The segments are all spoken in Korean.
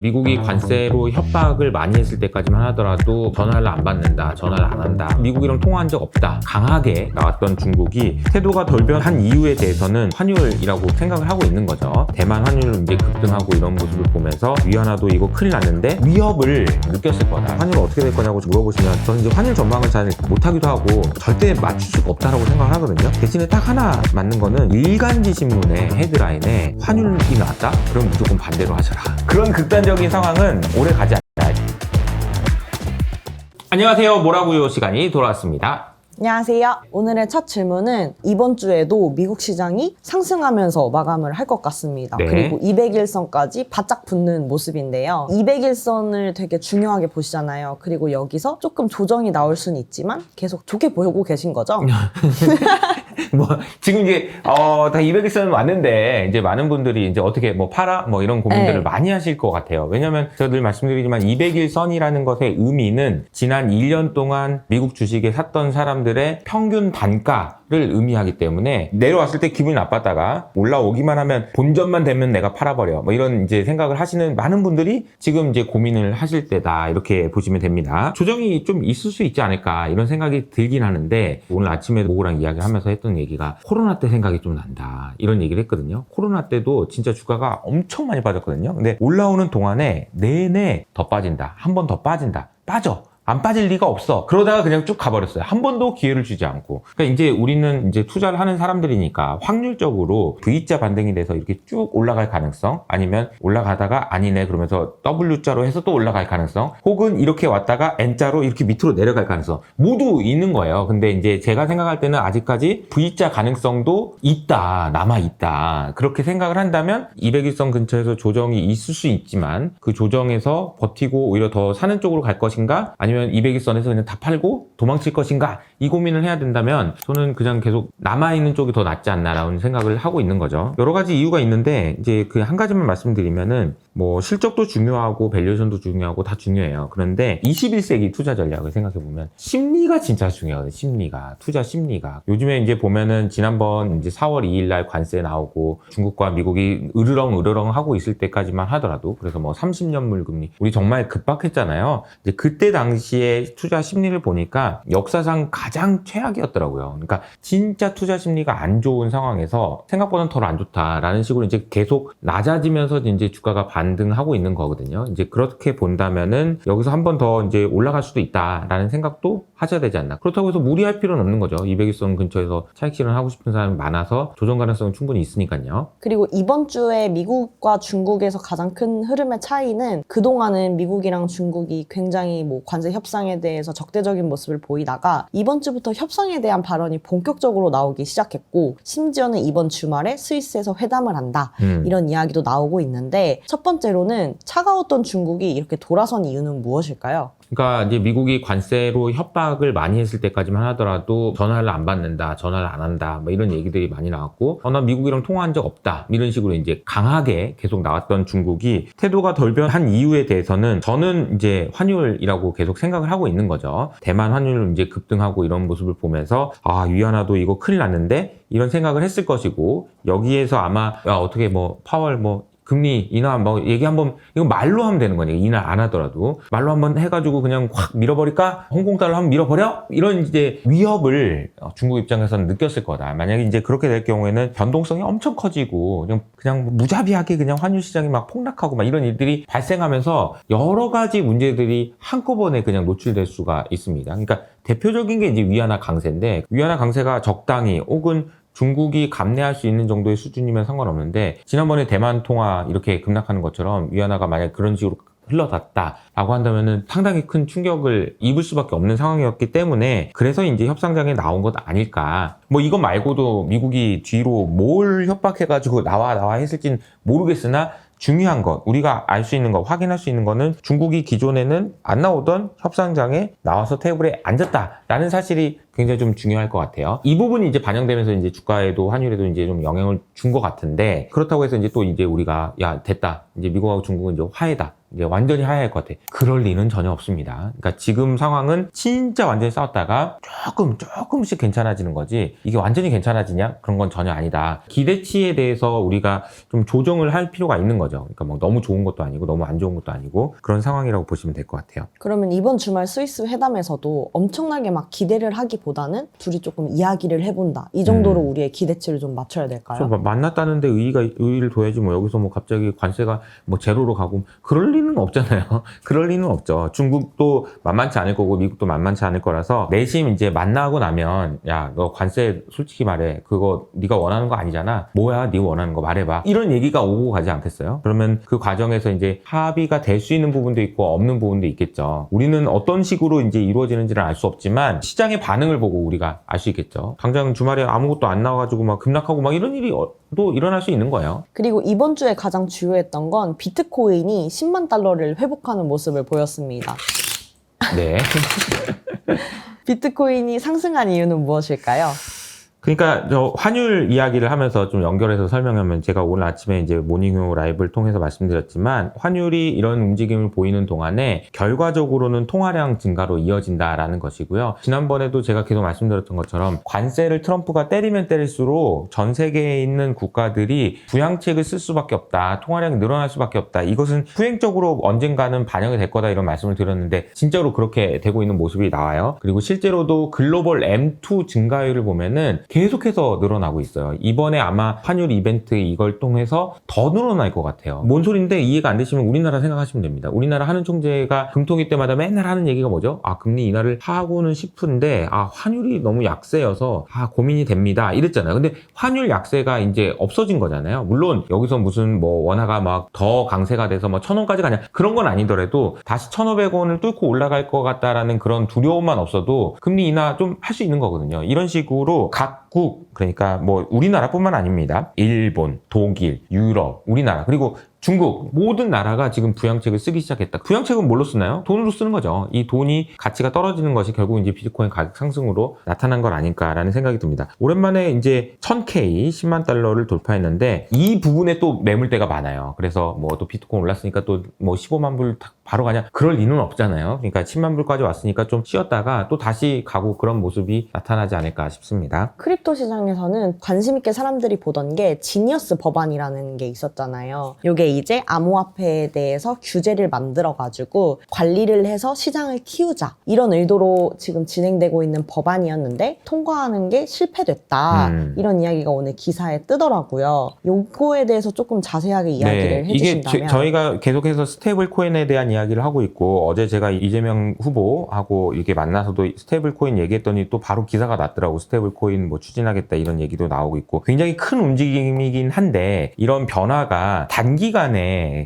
미국이 관세로 협박을 많이 했을 때까지만 하더라도 전화를 안 받는다, 전화를 안 한다, 미국이랑 통화한 적 없다 강하게 나왔던 중국이 태도가 덜 변한 이유에 대해서는 환율이라고 생각을 하고 있는 거죠. 대만 환율은 이제 급등하고 이런 모습을 보면서 위안화도 이거 큰일 났는데 위협을 느꼈을 거다. 환율 어떻게 될 거냐고 물어보시면 저는 이제 환율 전망을 잘 못하기도 하고 절대 맞출 수가 없다라고 생각을 하거든요. 대신에 딱 하나 맞는 거는 일간지 신문의 헤드라인에 환율이 나왔다? 그럼 무조건 반대로 하셔라. 그런 극단적인 상황은 오래 가지 않아요. 안녕하세요. 뭐라고요 시간이 돌아왔습니다. 안녕하세요. 오늘의 첫 질문은 이번 주에도 미국 시장이 상승하면서 마감을 할 것 같습니다. 네. 그리고 200일선까지 바짝 붙는 모습인데요. 200일선을 되게 중요하게 보시잖아요. 그리고 여기서 조금 조정이 나올 수는 있지만 계속 좋게 보고 계신 거죠? 뭐 지금 이제 다 200일선 왔는데 이제 많은 분들이 이제 어떻게 뭐 팔아 뭐 이런 고민들을 네. 많이 하실 것 같아요. 왜냐면 제가 늘 말씀드리지만 200일선이라는 것의 의미는 지난 1년 동안 미국 주식에 샀던 사람들의 평균 단가를 의미하기 때문에 내려왔을 때 기분이 나빴다가 올라오기만 하면 본전만 되면 내가 팔아버려 뭐 이런 이제 생각을 하시는 많은 분들이 지금 이제 고민을 하실 때다 이렇게 보시면 됩니다. 조정이 좀 있을 수 있지 않을까 이런 생각이 들긴 하는데 오늘 아침에 모구랑 이야기하면서 했던 얘기가 코로나 때 생각이 좀 난다 이런 얘기를 했거든요. 코로나 때도 진짜 주가가 엄청 많이 빠졌거든요. 근데 올라오는 동안에 내내 더 빠진다, 한 번 더 빠진다, 빠져. 안 빠질 리가 없어. 그러다가 그냥 쭉 가버렸어요. 한 번도 기회를 주지 않고. 그러니까 이제 우리는 이제 투자를 하는 사람들이니까 확률적으로 V자 반등이 돼서 이렇게 쭉 올라갈 가능성, 아니면 올라가다가 아니네 그러면서 W자로 해서 또 올라갈 가능성, 혹은 이렇게 왔다가 N자로 이렇게 밑으로 내려갈 가능성 모두 있는 거예요. 근데 이제 제가 생각할 때는 아직까지 V자 가능성도 있다, 남아있다. 그렇게 생각을 한다면 200일선 근처에서 조정이 있을 수 있지만 그 조정에서 버티고 오히려 더 사는 쪽으로 갈 것인가, 아니면 200일선에서 그냥 다 팔고 도망칠 것인가 이 고민을 해야 된다면 저는 그냥 계속 남아있는 쪽이 더 낫지 않나라는 생각을 하고 있는 거죠. 여러 가지 이유가 있는데 이제 그 한 가지만 말씀드리면은 뭐 실적도 중요하고 밸류에이션도 중요하고 다 중요해요. 그런데 21세기 투자 전략을 생각해보면 심리가 진짜 중요하거든요. 심리가, 투자 심리가. 요즘에 이제 보면은 지난번 이제 4월 2일 날 관세 나오고 중국과 미국이 으르렁 하고 있을 때까지만 하더라도, 그래서 뭐 30년 물금리 우리 정말 급박했잖아요. 이제 그때 당시에 투자 심리를 보니까 역사상 가장 최악이었더라고요. 그러니까 진짜 투자 심리가 안 좋은 상황에서 생각보다는 덜 안 좋다라는 식으로 이제 계속 낮아지면서 이제 주가가 반등하고 있는 거거든요. 이제 그렇게 본다면은 여기서 한 번 더 이제 올라갈 수도 있다라는 생각도 하셔야 되지 않나. 그렇다고 해서 무리할 필요는 없는 거죠. 200일선 근처에서 차익 실현하고 싶은 사람이 많아서 조정 가능성은 충분히 있으니까요. 그리고 이번 주에 미국과 중국에서 가장 큰 흐름의 차이는 그동안은 미국이랑 중국이 굉장히 뭐 관세 협상에 대해서 적대적인 모습을 보이다가 이번 주부터 협상에 대한 발언이 본격적으로 나오기 시작했고, 심지어는 이번 주말에 스위스에서 회담을 한다 이런 이야기도 나오고 있는데, 첫 번째로는 차가웠던 중국이 이렇게 돌아선 이유는 무엇일까요? 그러니까 이제 미국이 관세로 협박을 많이 했을 때까지만 하더라도 전화를 안 받는다, 전화를 안 한다, 뭐 이런 얘기들이 많이 나왔고, 나 미국이랑 통화한 적 없다, 이런 식으로 이제 강하게 계속 나왔던 중국이 태도가 덜 변한 이유에 대해서는 저는 이제 환율이라고 계속 생각을 하고 있는 거죠. 대만 환율은 이제 급등하고 이런 모습을 보면서 위안화도 이거 큰일 났는데 이런 생각을 했을 것이고, 여기에서 아마 어떻게 뭐 파월 뭐 금리 인하 뭐 얘기 한번 이거 말로 하면 되는 거니까 인하 안 하더라도 말로 한번 해가지고 그냥 확 밀어버릴까? 홍콩달러 한번 밀어버려? 이런 이제 위협을 중국 입장에서는 느꼈을 거다. 만약에 이제 그렇게 될 경우에는 변동성이 엄청 커지고 그냥 무자비하게 그냥 환율 시장이 막 폭락하고 막 이런 일들이 발생하면서 여러 가지 문제들이 한꺼번에 그냥 노출될 수가 있습니다. 그러니까 대표적인 게 이제 위안화 강세인데, 위안화 강세가 적당히 혹은 중국이 감내할 수 있는 정도의 수준이면 상관없는데, 지난번에 대만 통화 이렇게 급락하는 것처럼 위안화가 만약 그런 식으로 흘러갔다라고 한다면은 상당히 큰 충격을 입을 수밖에 없는 상황이었기 때문에, 그래서 이제 협상장에 나온 것 아닐까. 뭐 이거 말고도 미국이 뒤로 뭘 협박해가지고 나와 했을진 모르겠으나, 중요한 것, 우리가 알 수 있는 것, 확인할 수 있는 거는 중국이 기존에는 안 나오던 협상장에 나와서 테이블에 앉았다라는 사실이 굉장히 좀 중요할 것 같아요. 이 부분이 이제 반영되면서 이제 주가에도 환율에도 이제 좀 영향을 준 것 같은데, 그렇다고 해서 이제 또 이제 우리가 됐다, 이제 미국하고 중국은 이제 화해다, 이제 완전히 하야할 것 같아. 그럴 리는 전혀 없습니다. 그러니까 지금 상황은 진짜 완전히 싸웠다가 조금씩 괜찮아지는 거지, 이게 완전히 괜찮아지냐? 그런 건 전혀 아니다. 기대치에 대해서 우리가 좀 조정을 할 필요가 있는 거죠. 그러니까 뭐 너무 좋은 것도 아니고 너무 안 좋은 것도 아니고 그런 상황이라고 보시면 될 것 같아요. 그러면 이번 주말 스위스 회담에서도 엄청나게 막 기대를 하기보다는 둘이 조금 이야기를 해본다, 이 정도로 우리의 기대치를 좀 맞춰야 될까요? 만났다는데 의의를 둬야지 뭐 여기서 뭐 갑자기 관세가 뭐 제로로 가고 그럴 리는 없잖아요. 그럴 리는 없죠. 중국도 만만치 않을 거고 미국도 만만치 않을 거라서 내심 이제 만나고 나면 야, 너 관세 솔직히 말해, 그거 네가 원하는 거 아니잖아, 뭐야 네 원하는 거 말해봐, 이런 얘기가 오고 가지 않겠어요? 그러면 그 과정에서 이제 합의가 될 수 있는 부분도 있고 없는 부분도 있겠죠. 우리는 어떤 식으로 이제 이루어지는지를 알 수 없지만 시장의 반응을 보고 우리가 알 수 있겠죠. 당장 주말에 아무것도 안 나와가지고 막 급락하고 막 이런 일이 또 일어날 수 있는 거예요. 그리고 이번 주에 가장 주요했던 건 비트코인이 10만 달러를 회복하는 모습을 보였습니다. 네. 비트코인이 상승한 이유는 무엇일까요? 그러니까 저 환율 이야기를 하면서 좀 연결해서 설명하면, 제가 오늘 아침에 이제 모닝요 라이브를 통해서 말씀드렸지만 환율이 이런 움직임을 보이는 동안에 결과적으로는 통화량 증가로 이어진다라는 것이고요. 지난번에도 제가 계속 말씀드렸던 것처럼 관세를 트럼프가 때리면 때릴수록 전 세계에 있는 국가들이 부양책을 쓸 수밖에 없다, 통화량이 늘어날 수밖에 없다, 이것은 후행적으로 언젠가는 반영이 될 거다, 이런 말씀을 드렸는데 진짜로 그렇게 되고 있는 모습이 나와요. 그리고 실제로도 글로벌 M2 증가율을 보면은 계속해서 늘어나고 있어요. 이번에 아마 환율 이벤트 이걸 통해서 더 늘어날 것 같아요. 뭔 소린데 이해가 안 되시면 우리나라 생각하시면 됩니다. 우리나라 하는 총재가 금통위 때마다 맨날 하는 얘기가 뭐죠? 아, 금리 인하를 하고는 싶은데 환율이 너무 약세여서 고민이 됩니다, 이랬잖아요. 근데 환율 약세가 이제 없어진 거잖아요. 물론 여기서 무슨 뭐 원화가 막 더 강세가 돼서 뭐 1,000원까지 가냐, 그런 건 아니더라도 다시 1,500원을 뚫고 올라갈 것 같다라는 그런 두려움만 없어도 금리 인하 좀 할 수 있는 거거든요. 이런 식으로 각국, 그러니까 뭐 우리나라뿐만 아닙니다. 일본, 독일, 유럽, 우리나라, 그리고 중국, 모든 나라가 지금 부양책을 쓰기 시작했다. 부양책은 뭘로 쓰나요? 돈으로 쓰는 거죠. 이 돈이 가치가 떨어지는 것이 결국 이제 비트코인 가격 상승으로 나타난 건 아닐까라는 생각이 듭니다. 오랜만에 이제 1000K, 10만 달러를 돌파했는데 이 부분에 또 매물대가 많아요. 그래서 뭐 또 비트코인 올랐으니까 또 뭐 15만 불 바로 가냐? 그럴 리는 없잖아요. 그러니까 10만 불까지 왔으니까 좀 쉬었다가 또 다시 가고 그런 모습이 나타나지 않을까 싶습니다. 크립토 시장에서는 관심 있게 사람들이 보던 게 지니어스 법안이라는 게 있었잖아요. 이게 이제 암호화폐에 대해서 규제를 만들어가지고 관리를 해서 시장을 키우자, 이런 의도로 지금 진행되고 있는 법안이었는데 통과하는 게 실패됐다, 이런 이야기가 오늘 기사에 뜨더라고요. 요거에 대해서 조금 자세하게 이야기를 해주신다면. 이게 저희가 계속해서 스테이블 코인에 대한 이야기를 하고 있고, 어제 제가 이재명 후보하고 이렇게 만나서도 스테이블 코인 얘기했더니 또 바로 기사가 났더라고. 스테이블 코인 뭐 추진하겠다, 이런 얘기도 나오고 있고, 굉장히 큰 움직임이긴 한데 이런 변화가 단기간에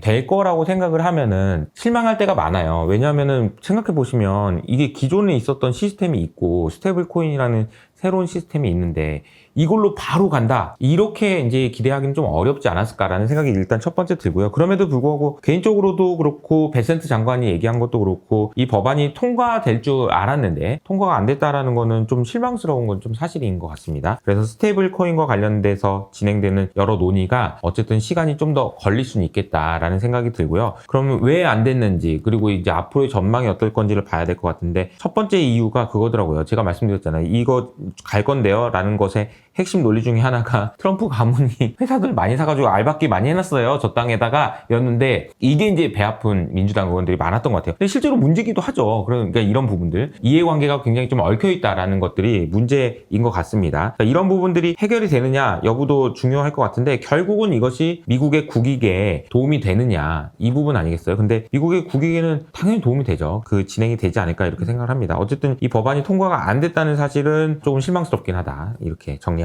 될 거라고 생각을 하면은 실망할 때가 많아요. 왜냐하면은 생각해 보시면 이게 기존에 있었던 시스템이 있고 스테이블 코인이라는 새로운 시스템이 있는데 이걸로 바로 간다, 이렇게 이제 기대하기는 좀 어렵지 않았을까라는 생각이 일단 첫 번째 들고요. 그럼에도 불구하고 개인적으로도 그렇고 베센트 장관이 얘기한 것도 그렇고 이 법안이 통과될 줄 알았는데 통과가 안 됐다라는 거는 좀 실망스러운 건 좀 사실인 것 같습니다. 그래서 스테이블 코인과 관련돼서 진행되는 여러 논의가 어쨌든 시간이 좀 더 걸릴 수는 있겠다라는 생각이 들고요. 그러면 왜 안 됐는지, 그리고 이제 앞으로의 전망이 어떨 건지를 봐야 될 것 같은데, 첫 번째 이유가 그거더라고요. 제가 말씀드렸잖아요. 이거 갈 건데요 라는 것에 핵심 논리 중에 하나가 트럼프 가문이 회사들 많이 사가지고 알박기 많이 해놨어요, 저 땅에다가 였는데, 이게 이제 배 아픈 민주당 의원들이 많았던 것 같아요. 근데 실제로 문제기도 하죠. 그러니까 이런 부분들, 이해관계가 굉장히 좀 얽혀있다라는 것들이 문제인 것 같습니다. 그러니까 이런 부분들이 해결이 되느냐 여부도 중요할 것 같은데, 결국은 이것이 미국의 국익에 도움이 되느냐, 이 부분 아니겠어요? 근데 미국의 국익에는 당연히 도움이 되죠. 그 진행이 되지 않을까 이렇게 생각을 합니다. 어쨌든 이 법안이 통과가 안 됐다는 사실은 조금 실망스럽긴 하다, 이렇게 정리하겠습니다.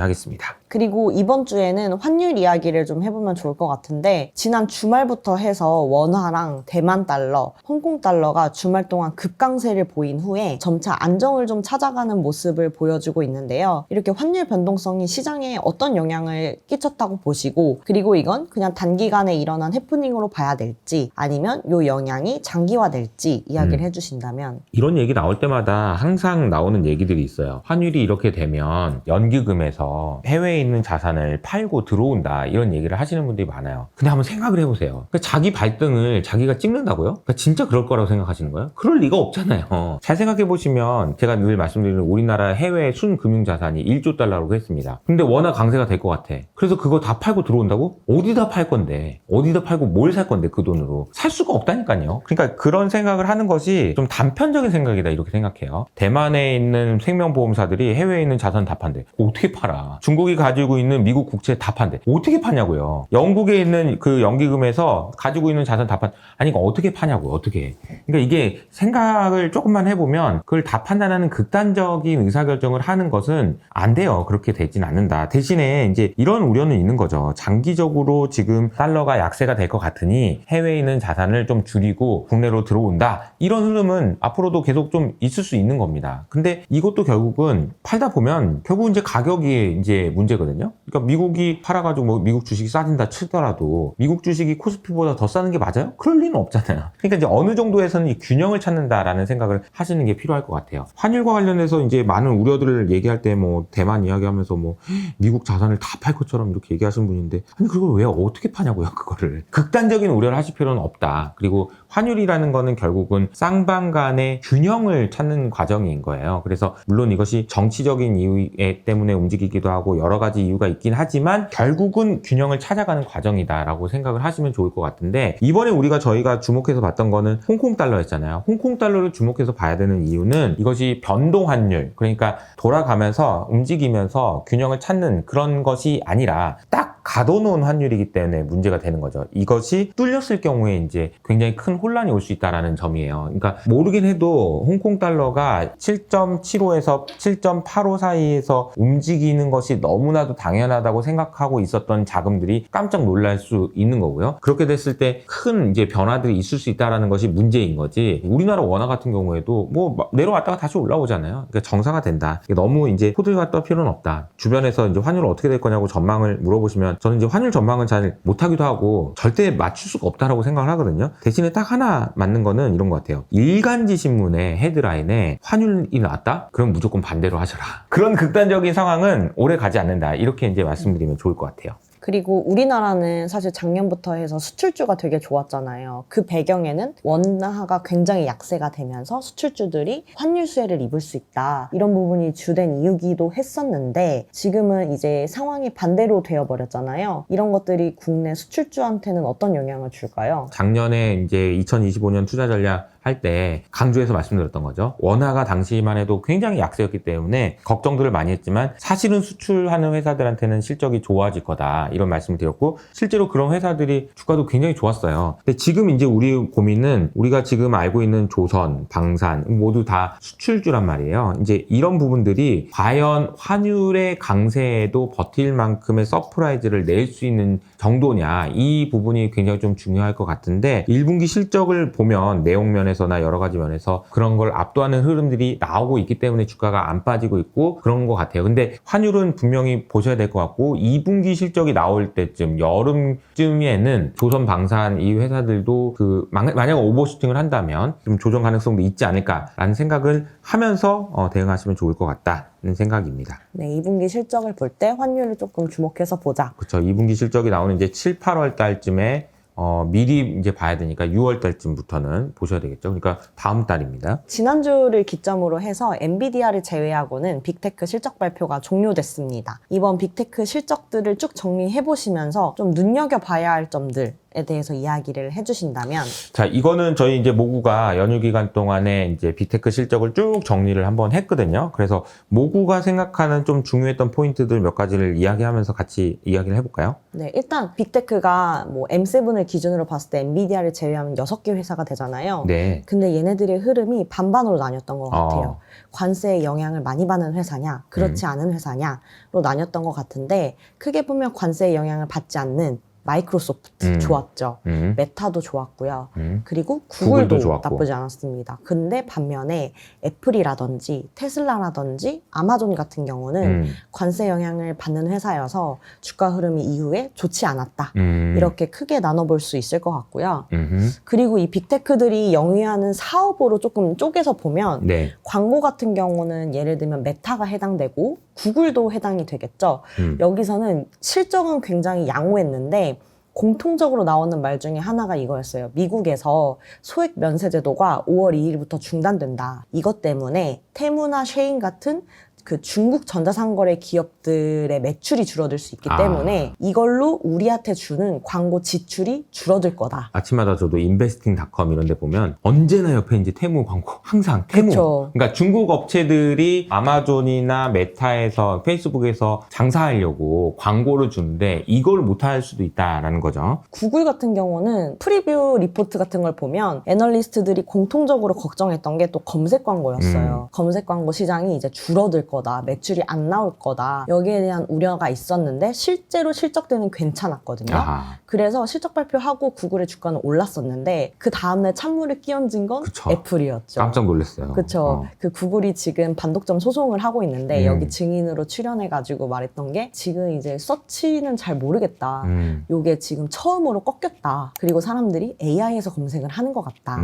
그리고 이번 주에는 환율 이야기를 좀 해보면 좋을 것 같은데, 지난 주말부터 해서 원화랑 대만 달러, 홍콩 달러가 주말 동안 급강세를 보인 후에 점차 안정을 좀 찾아가는 모습을 보여주고 있는데요. 이렇게 환율 변동성이 시장에 어떤 영향을 끼쳤다고 보시고, 그리고 이건 그냥 단기간에 일어난 해프닝으로 봐야 될지 아니면 이 영향이 장기화될지 이야기를 해주신다면. 이런 얘기 나올 때마다 항상 나오는 얘기들이 있어요. 환율이 이렇게 되면 연기금에서 해외에 해외에 있는 자산을 팔고 들어온다 이런 얘기를 하시는 분들이 많아요. 근데 한번 생각을 해보세요. 그러니까 자기 발등을 자기가 찍는다고요? 그러니까 진짜 그럴 거라고 생각하시는 거예요? 그럴 리가 없잖아요. 잘 생각해보시면 제가 늘 말씀드리는 우리나라 해외 순금융자산이 1조 달러라고 했습니다. 근데 워낙 강세가 될 것 같아. 그래서 그거 다 팔고 들어온다고? 어디다 팔 건데? 어디다 팔고 뭘 살 건데 그 돈으로? 살 수가 없다니까요. 그러니까 그런 생각을 하는 것이 좀 단편적인 생각이다 이렇게 생각해요. 대만에 있는 생명보험사들이 해외에 있는 자산 다 판대. 어떻게 팔아? 중국이 가지고 있는 미국 국채 다 판대. 어떻게 파냐고요? 영국에 있는 그 연기금에서 가지고 있는 자산 다 아니 그러니까 어떻게 파냐고요? 어떻게? 그러니까 이게 생각을 조금만 해보면 그걸 다 판단하는 극단적인 의사결정을 하는 것은 안 돼요. 그렇게 되진 않는다. 대신에 이제 이런 우려는 있는 거죠. 장기적으로 지금 달러가 약세가 될 것 같으니 해외에 있는 자산을 좀 줄이고 국내로 들어온다. 이런 흐름은 앞으로도 계속 좀 있을 수 있는 겁니다. 근데 이것도 결국은 팔다 보면 결국 이제 가격이 이제 문제거든요. 그러니까 미국이 팔아가지고 뭐 미국 주식이 싸진다 치더라도 미국 주식이 코스피보다 더 싸는 게 맞아요? 그럴 리는 없잖아요. 그러니까 이제 어느 정도에서는 이 균형을 찾는다라는 생각을 하시는 게 필요할 것 같아요. 환율과 관련해서 이제 많은 우려들을 얘기할 때 뭐 대만 이야기하면서 뭐 미국 자산을 다 팔 것처럼 이렇게 얘기하시는 분인데 아니 그걸 왜 어떻게 파냐고요 그거를. 극단적인 우려를 하실 필요는 없다. 그리고 환율이라는 거는 결국은 쌍방 간의 균형을 찾는 과정인 거예요. 그래서 물론 이것이 정치적인 이유 때문에 움직이기도 하고 여러 가지 이유가 있긴 하지만 결국은 균형을 찾아가는 과정이다라고 생각을 하시면 좋을 것 같은데 이번에 저희가 주목해서 봤던 거는 홍콩 달러였잖아요. 홍콩 달러를 주목해서 봐야 되는 이유는 이것이 변동 환율, 그러니까 돌아가면서 움직이면서 균형을 찾는 그런 것이 아니라 딱 가둬놓은 환율이기 때문에 문제가 되는 거죠. 이것이 뚫렸을 경우에 이제 굉장히 큰 혼란이 올 수 있다는 점이에요. 그러니까 모르긴 해도 홍콩 달러가 7.75에서 7.85 사이에서 움직이는 것이 너무나도 당연하다고 생각하고 있었던 자금들이 깜짝 놀랄 수 있는 거고요. 그렇게 됐을 때 큰 이제 변화들이 있을 수 있다는 것이 문제인 거지. 우리나라 원화 같은 경우에도 뭐 내려왔다가 다시 올라오잖아요. 그러니까 정상화 된다. 너무 이제 호들갑 떨 필요는 없다. 주변에서 이제 환율 어떻게 될 거냐고 전망을 물어보시면 저는 이제 환율 전망은 잘 못하기도 하고 절대 맞출 수가 없다라고 생각을 하거든요. 대신에 딱 하나 맞는 거는 이런 것 같아요. 일간지 신문의 헤드라인에 환율이 나왔다? 그럼 무조건 반대로 하셔라. 그런 극단적인 상황은 오래 가지 않는다. 이렇게 이제 말씀드리면 좋을 것 같아요. 그리고 우리나라는 사실 작년부터 해서 수출주가 되게 좋았잖아요. 그 배경에는 원화가 굉장히 약세가 되면서 수출주들이 환율 수혜를 입을 수 있다. 이런 부분이 주된 이유기도 했었는데 지금은 이제 상황이 반대로 되어버렸잖아요. 이런 것들이 국내 수출주한테는 어떤 영향을 줄까요? 작년에 이제 2025년 투자 전략 할 때 강조해서 말씀드렸던 거죠. 원화가 당시만 해도 굉장히 약세였기 때문에 걱정들을 많이 했지만 사실은 수출하는 회사들한테는 실적이 좋아질 거다 이런 말씀을 드렸고 실제로 그런 회사들이 주가도 굉장히 좋았어요. 근데 지금 이제 우리 고민은 우리가 지금 알고 있는 조선, 방산 모두 다 수출주란 말이에요. 이제 이런 부분들이 과연 환율의 강세에도 버틸 만큼의 서프라이즈를 낼 수 있는 정도냐 이 부분이 굉장히 좀 중요할 것 같은데 1분기 실적을 보면 내용 면에서나 여러 가지 면에서 그런 걸 압도하는 흐름들이 나오고 있기 때문에 주가가 안 빠지고 있고 그런 것 같아요. 근데 환율은 분명히 보셔야 될 것 같고 2분기 실적이 나올 때쯤 여름쯤에는 조선 방산 이 회사들도 만약 오버슈팅을 한다면 좀 조정 가능성도 있지 않을까라는 생각을 하면서 대응하시면 좋을 것 같다는 생각입니다. 네, 2분기 실적을 볼 때 환율을 조금 주목해서 보자. 그렇죠. 2분기 실적이 나오는 이제 7, 8월 달쯤에 미리 이제 봐야 되니까 6월 달쯤부터는 보셔야 되겠죠. 그러니까 다음 달입니다. 지난주를 기점으로 해서 엔비디아를 제외하고는 빅테크 실적 발표가 종료됐습니다. 이번 빅테크 실적들을 쭉 정리해 보시면서 좀 눈여겨봐야 할 점들에 대해서 이야기를 해주신다면 자, 이거는 저희 이제 모구가 연휴 기간 동안에 이제 빅테크 실적을 쭉 정리를 한번 했거든요. 그래서 모구가 생각하는 좀 중요했던 포인트들 몇 가지를 이야기하면서 같이 이야기를 해볼까요? 네, 일단 빅테크가 뭐 M7을 기준으로 봤을 때 엔비디아를 제외하면 6개 회사가 되잖아요. 네. 근데 얘네들의 흐름이 반반으로 나뉘었던 것 같아요. 관세의 영향을 많이 받는 회사냐, 그렇지 않은 회사냐로 나뉘었던 것 같은데 크게 보면 관세의 영향을 받지 않는 마이크로소프트 좋았죠. 메타도 좋았고요. 그리고 구글도 좋았고. 나쁘지 않았습니다. 근데 반면에 애플이라든지 테슬라라든지 아마존 같은 경우는 관세 영향을 받는 회사여서 주가 흐름이 이후에 좋지 않았다. 이렇게 크게 나눠볼 수 있을 것 같고요. 그리고 이 빅테크들이 영위하는 사업으로 조금 쪼개서 보면 네. 광고 같은 경우는 예를 들면 메타가 해당되고 구글도 해당이 되겠죠. 여기서는 실적은 굉장히 양호했는데 공통적으로 나오는 말 중에 하나가 이거였어요. 미국에서 소액 면세 제도가 5월 2일부터 중단된다. 이것 때문에 테무나 쉐인 같은 그 중국 전자상거래 기업들의 매출이 줄어들 수 있기 때문에 이걸로 우리한테 주는 광고 지출이 줄어들 거다. 아침마다 저도 인베스팅닷컴 이런 데 보면 언제나 옆에 이제 테무 광고, 항상 테무. 그쵸. 그러니까 중국 업체들이 아마존이나 메타에서 페이스북에서 장사하려고 광고를 주는데 이걸 못할 수도 있다라는 거죠. 구글 같은 경우는 프리뷰 리포트 같은 걸 보면 애널리스트들이 공통적으로 걱정했던 게 또 검색 광고였어요. 검색 광고 시장이 이제 줄어들 거다. 매출이 안 나올 거다. 여기에 대한 우려가 있었는데 실제로 실적대는 괜찮았거든요. 아하. 그래서 실적 발표하고 구글의 주가는 올랐었는데 그 다음날 찬물을 끼얹은 건 그쵸. 애플이었죠. 깜짝 놀랐어요. 그쵸. 그 구글이 지금 반독점 소송을 하고 있는데 여기 증인으로 출연해가지고 말했던 게 지금 이제 서치는 잘 모르겠다. 요게 지금 처음으로 꺾였다. 그리고 사람들이 AI에서 검색을 하는 것 같다.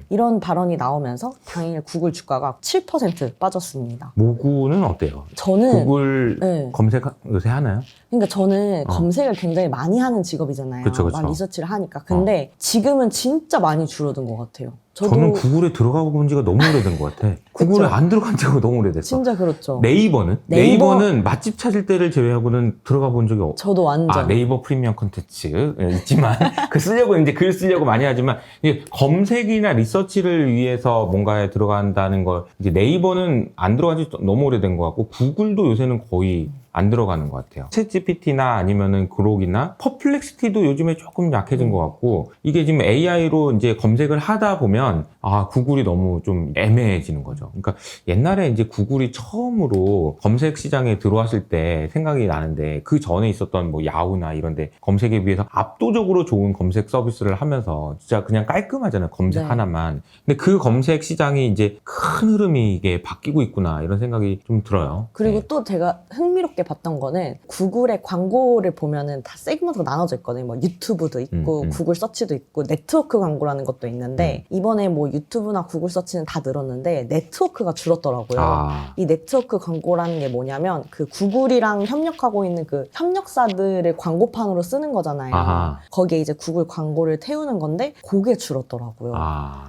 이런 발언이 나오면서 당일 구글 주가가 7% 빠졌습니다. 모구는 어때요? 저는 구글 네. 검색 요새 하나요? 그러니까 저는 검색을 굉장히 많이 하는 직업이잖아요. 그쵸, 그쵸. 막 리서치를 하니까. 근데 지금은 진짜 많이 줄어든 것 같아요. 저는 구글에 들어가 본 지가 너무 오래된 것 같아. 구글에 그쵸? 안 들어간 지가 너무 오래됐어. 진짜 그렇죠. 네이버는? 네이버- 네이버는 맛집 찾을 때를 제외하고는 들어가 본 적이 없어. 저도 완전. 네이버 프리미엄 콘텐츠 있지만 그 쓰려고 이제 글 쓰려고 많이 하지만 이게 검색이나 리서치를 위해서 뭔가에 들어간다는 걸 이제 네이버는 안 들어간 지 너무 오래된 것 같고 구글도 요새는 거의 안 들어가는 것 같아요. 챗GPT나 아니면은 그록이나 퍼플렉시티도 요즘에 조금 약해진 것 같고 이게 지금 AI로 이제 검색을 하다 보면 구글이 너무 좀 애매해지는 거죠. 그러니까 옛날에 이제 구글이 처음으로 검색 시장에 들어왔을 때 생각이 나는데 그 전에 있었던 뭐 야후나 이런데 검색에 비해서 압도적으로 좋은 검색 서비스를 하면서 진짜 그냥 깔끔하잖아요. 검색 네. 하나만. 근데 그 검색 시장이 이제 큰 흐름이 이게 바뀌고 있구나 이런 생각이 좀 들어요. 그리고 네. 또 제가 흥미롭게 봤던 거는 구글의 광고를 보면은 다 세그먼트가 나눠져 있거든요. 뭐 유튜브도 있고 구글 서치도 있고 네트워크 광고라는 것도 있는데 이번에 뭐 유튜브나 구글 서치는 다 늘었는데 네트워크가 줄었더라고요. 이 네트워크 광고라는 게 뭐냐면 그 구글이랑 협력하고 있는 그 협력사들을 광고판으로 쓰는 거잖아요. 거기에 이제 구글 광고를 태우는 건데 그게 줄었더라고요.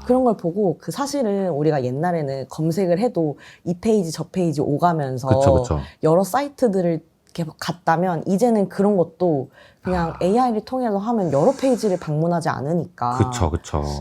그런 걸 보고 그 사실은 우리가 옛날에는 검색을 해도 이 페이지 저 페이지 오가면서 그쵸. 여러 사이트들을 이렇게 갔다면 이제는 그런 것도 그냥 AI를 통해서 하면 여러 페이지를 방문하지 않으니까 그쵸.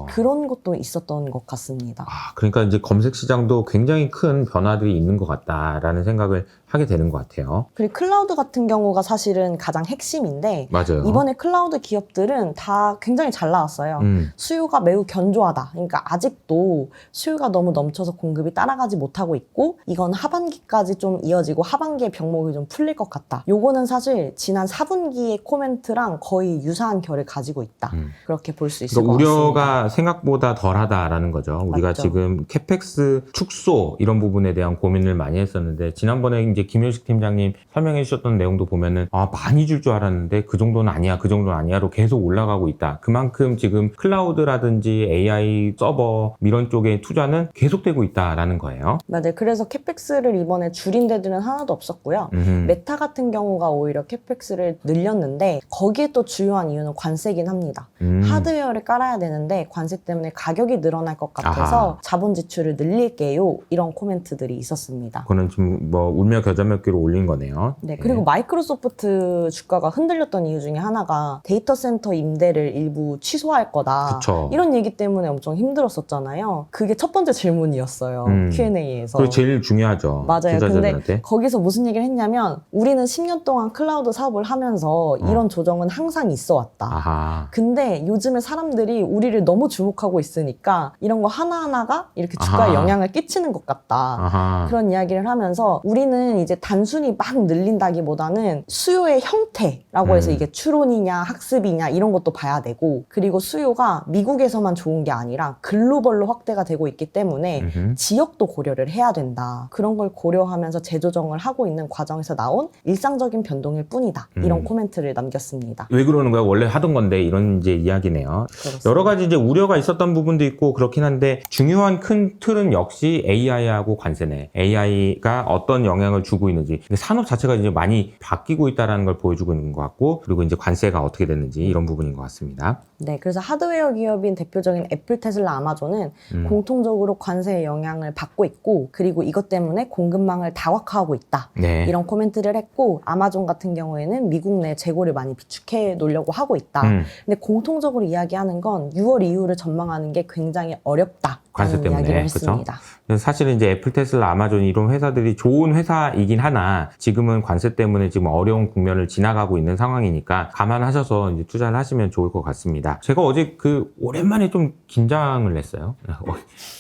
그런 것도 있었던 것 같습니다. 그러니까 이제 검색 시장도 굉장히 큰 변화들이 있는 것 같다라는 생각을 하게 되는 것 같아요. 그리고 클라우드 같은 경우가 사실은 가장 핵심인데 맞아요. 이번에 클라우드 기업들은 다 굉장히 잘 나왔어요. 수요가 매우 견조하다. 그러니까 아직도 수요가 너무 넘쳐서 공급이 따라가지 못하고 있고 이건 하반기까지 좀 이어지고 하반기에 병목이 좀 풀릴 것 같다. 요거는 사실 지난 4분기의 코멘트랑 거의 유사한 결을 가지고 있다. 그렇게 볼 수 있을 것 그러니까 같습니다. 우려가 생각보다 덜하다라는 거죠. 우리가 맞죠. 지금 캐펙스 축소 이런 부분에 대한 고민을 많이 했었는데 지난번에 이제 김효식 팀장님 설명해 주셨던 내용도 보면은 많이 줄 줄 알았는데 그 정도는 아니야로 계속 올라가고 있다. 그만큼 지금 클라우드라든지 AI 서버 이런 쪽에 투자는 계속되고 있다라는 거예요. 맞아요. 그래서 캐펙스를 이번에 줄인 데들은 하나도 없었고요. 메타 같은 경우가 오히려 캐펙스를 늘렸는데 거기에 또 주요한 이유는 관세긴 합니다. 하드웨어를 깔아야 되는데 관세 때문에 가격이 늘어날 것 같아서 자본 지출을 늘릴게요. 이런 코멘트들이 있었습니다. 그거는 지금 뭐 울며 겨자 먹기로 올린 거네요. 네, 그리고 마이크로소프트 주가가 흔들렸던 이유 중에 하나가 데이터 센터 임대를 일부 취소할 거다. 그쵸. 이런 얘기 때문에 엄청 힘들었었잖아요. 그게 첫 번째 질문이었어요. Q&A에서. 그게 제일 중요하죠. 맞아요. 투자자들한테. 근데 거기서 무슨 얘기를 했냐면 우리는 10년 동안 클라우드 사업을 하면서 이런 조정은 항상 있어 왔다. 근데 요즘에 사람들이 우리를 너무 주목하고 있으니까 이런 거 하나하나가 이렇게 주가에 영향을 끼치는 것 같다. 그런 이야기를 하면서 우리는 이제 단순히 막 늘린다기보다는 수요의 형태라고 해서 이게 추론이냐 학습이냐 이런 것도 봐야 되고 그리고 수요가 미국에서만 좋은 게 아니라 글로벌로 확대가 되고 있기 때문에 지역도 고려를 해야 된다. 그런 걸 고려하면서 재조정을 하고 있는 과정에서 나온 일상적인 변동일 뿐이다. 이런 코멘트를 남겼습니다. 느꼈습니다. 왜 그러는 거야? 원래 하던 건데 이런 이제 이야기네요. 그렇습니다. 여러 가지 이제 우려가 있었던 부분도 있고 그렇긴 한데 중요한 큰 틀은 역시 AI하고 관세네. AI가 어떤 영향을 주고 있는지, 근데 산업 자체가 이제 많이 바뀌고 있다는 걸 보여주고 있는 것 같고, 그리고 이제 관세가 어떻게 됐는지 이런 부분인 것 같습니다. 네, 그래서 하드웨어 기업인 대표적인 애플, 테슬라, 아마존은 공통적으로 관세의 영향을 받고 있고, 그리고 이것 때문에 공급망을 다각화하고 있다. 네. 이런 코멘트를 했고, 아마존 같은 경우에는 미국 내 재고를 많이 비축해 놓으려고 하고 있다. 근데 공통적으로 이야기하는 건 6월 이후를 전망하는 게 굉장히 어렵다. 관세 때문에, 이야기를 그쵸? 했습니다. 그래서 사실은 이제 애플, 테슬라, 아마존 이런 회사들이 좋은 회사이긴 하나 지금은 관세 때문에 지금 어려운 국면을 지나가고 있는 상황이니까 감안하셔서 이제 투자를 하시면 좋을 것 같습니다. 제가 어제 오랜만에 좀 긴장을 했어요.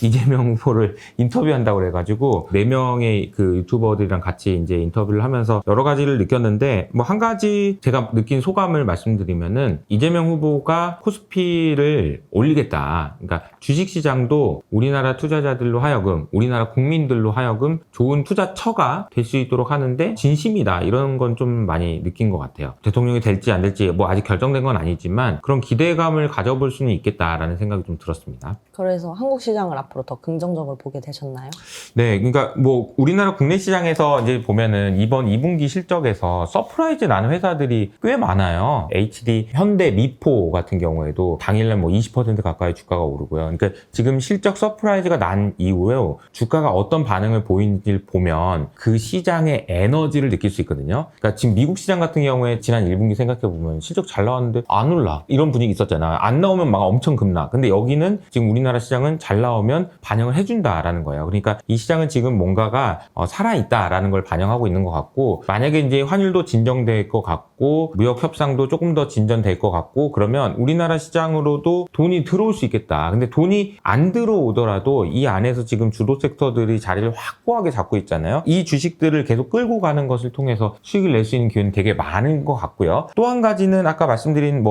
이재명 후보를 인터뷰한다고 그래가지고 4명의 그 유튜버들이랑 같이 이제 인터뷰를 하면서 여러 가지를 느꼈는데, 뭐 한 가지 제가 느낀 소감을 말씀드리면은 이재명 후보가 코스피를 올리겠다. 그러니까 주식시장도 우리나라 투자자들로 하여금, 우리나라 국민들로 하여금 좋은 투자처가 될 수 있도록 하는데 진심이다. 이런 건 좀 많이 느낀 것 같아요. 대통령이 될지 안 될지 뭐 아직 결정된 건 아니지만 그런 기대감을 가져볼 수는 있겠다라는 생각이 좀 들었습니다. 그래서 한국 시장을 앞으로 더 긍정적으로 보게 되셨나요? 네, 그러니까 뭐 우리나라 국내 시장에서 이제 보면은 이번 2분기 실적에서 서프라이즈 나는 회사들이 꽤 많아요. HD, 현대, 미포 같은 경우에도 당일날 뭐 20% 가까이 주가가 오르고요. 그러니까 지금 실적 서프라이즈가 난 이후에 주가가 어떤 반응을 보이는지를 보면 그 시장의 에너지를 느낄 수 있거든요. 그러니까 지금 미국 시장 같은 경우에 지난 1분기 생각해 보면 실적 잘 나왔는데 안 올라. 이런 분위기 있었잖아. 안 나오면 막 엄청 급락. 근데 여기는 지금 우리나라 시장은 잘 나오면 반영을 해준다라는 거예요. 그러니까 이 시장은 지금 뭔가가 살아있다라는 걸 반영하고 있는 것 같고, 만약에 이제 환율도 진정될 것 같고 무역 협상도 조금 더 진전될 것 같고 그러면 우리나라 시장으로도 돈이 들어올 수 있겠다. 근데 돈이 안 들어오더라도 이 안에서 지금 주도 섹터들이 자리를 확고하게 잡고 있잖아요. 이 주식들을 계속 끌고 가는 것을 통해서 수익을 낼 수 있는 기회는 되게 많은 것 같고요. 또 한 가지는 아까 말씀드린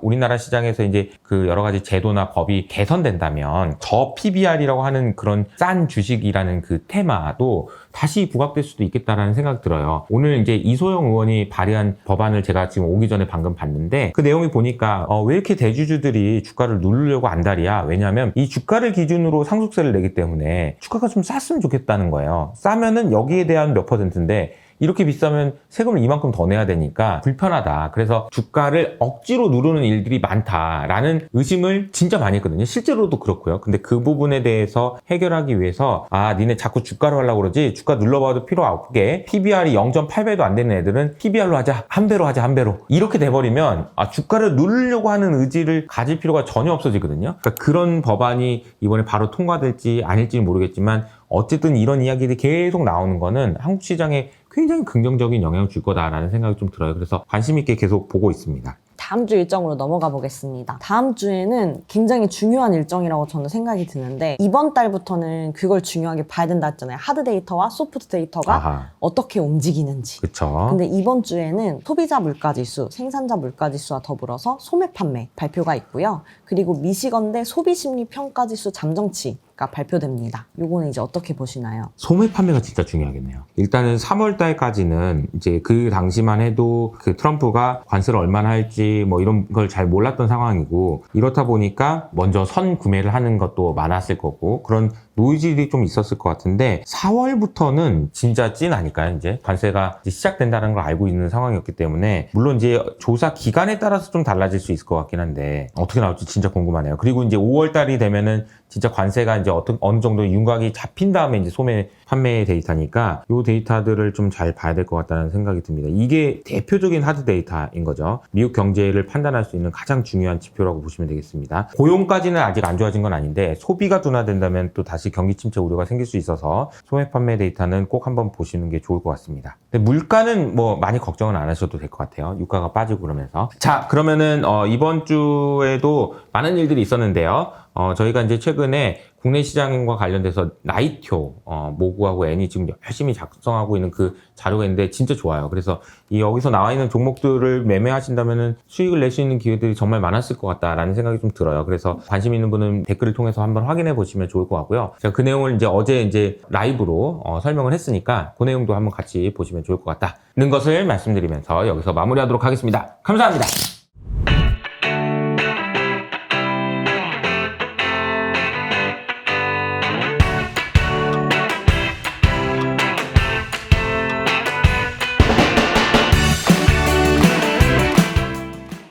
우리나라 시장에서 이제 그 여러 가지 제도나 법이 개선된다면 저 PBR이라고 하는 그런 싼 주식이라는 그 테마도 다시 부각될 수도 있겠다라는 생각이 들어요. 오늘 이제 이소영 의원이 발의한 법안을 제가 지금 오기 전에 방금 봤는데 그 내용이 보니까 왜 이렇게 대주주들이 주가를 누르려고 안달이야? 왜냐하면 이 주가를 기준으로 상속세를 내기 때문에 주가가 좀 쌌으면 좋겠다는 거예요. 싸면은 여기에 대한 몇 %인데 이렇게 비싸면 세금을 이만큼 더 내야 되니까 불편하다. 그래서 주가를 억지로 누르는 일들이 많다라는 의심을 진짜 많이 했거든요. 실제로도 그렇고요. 근데 그 부분에 대해서 해결하기 위해서 니네 자꾸 주가로 하려고 그러지 주가 눌러봐도 필요 없게 PBR이 0.8배도 안 되는 애들은 PBR로 하자. 한 배로 하자. 한 배로. 이렇게 돼버리면 주가를 누르려고 하는 의지를 가질 필요가 전혀 없어지거든요. 그러니까 그런 법안이 이번에 바로 통과될지 아닐지는 모르겠지만 어쨌든 이런 이야기들이 계속 나오는 거는 한국 시장에 굉장히 긍정적인 영향을 줄 거다라는 생각이 좀 들어요. 그래서 관심 있게 계속 보고 있습니다. 다음 주 일정으로 넘어가 보겠습니다. 다음 주에는 굉장히 중요한 일정이라고 저는 생각이 드는데 이번 달부터는 그걸 중요하게 봐야 된다 했잖아요. 하드 데이터와 소프트 데이터가 어떻게 움직이는지. 그렇죠. 근데 이번 주에는 소비자 물가지수, 생산자 물가지수와 더불어서 소매 판매 발표가 있고요. 그리고 미시건대 소비심리 평가지수 잠정치가 발표됩니다. 요거는 이제 어떻게 보시나요? 소매 판매가 진짜 중요하겠네요. 일단은 3월 달까지는 이제 그 당시만 해도 그 트럼프가 관세를 얼마나 할지 뭐 이런 걸 잘 몰랐던 상황이고, 이렇다 보니까 먼저 선 구매를 하는 것도 많았을 거고 그런 노이즈들이 좀 있었을 것 같은데 4월부터는 진짜 찐 아닐까요? 이제 관세가 이제 시작된다는 걸 알고 있는 상황이었기 때문에, 물론 이제 조사 기간에 따라서 좀 달라질 수 있을 것 같긴 한데 어떻게 나올지 진짜 궁금하네요. 그리고 이제 5월 달이 되면은 진짜 관세가 이제 어느 정도 윤곽이 잡힌 다음에 이제 소매 판매 데이터니까 이 데이터들을 좀 잘 봐야 될 것 같다는 생각이 듭니다. 이게 대표적인 하드 데이터인 거죠. 미국 경제를 판단할 수 있는 가장 중요한 지표라고 보시면 되겠습니다. 고용까지는 아직 안 좋아진 건 아닌데 소비가 둔화된다면 또 다시 경기 침체 우려가 생길 수 있어서 소매 판매 데이터는 꼭 한번 보시는 게 좋을 것 같습니다. 근데 물가는 뭐 많이 걱정은 안 하셔도 될 것 같아요. 유가가 빠지고 그러면서. 자, 그러면은 이번 주에도 많은 일들이 있었는데요. 저희가 이제 최근에 국내 시장과 관련돼서 나이표, 모구하고 N이 지금 열심히 작성하고 있는 그 자료가 있는데 진짜 좋아요. 그래서 여기서 나와 있는 종목들을 매매하신다면은 수익을 낼 수 있는 기회들이 정말 많았을 것 같다라는 생각이 좀 들어요. 그래서 관심 있는 분은 댓글을 통해서 한번 확인해 보시면 좋을 것 같고요. 제가 그 내용을 어제 라이브로 설명을 했으니까 그 내용도 한번 같이 보시면 좋을 것 같다는 것을 말씀드리면서 여기서 마무리하도록 하겠습니다. 감사합니다.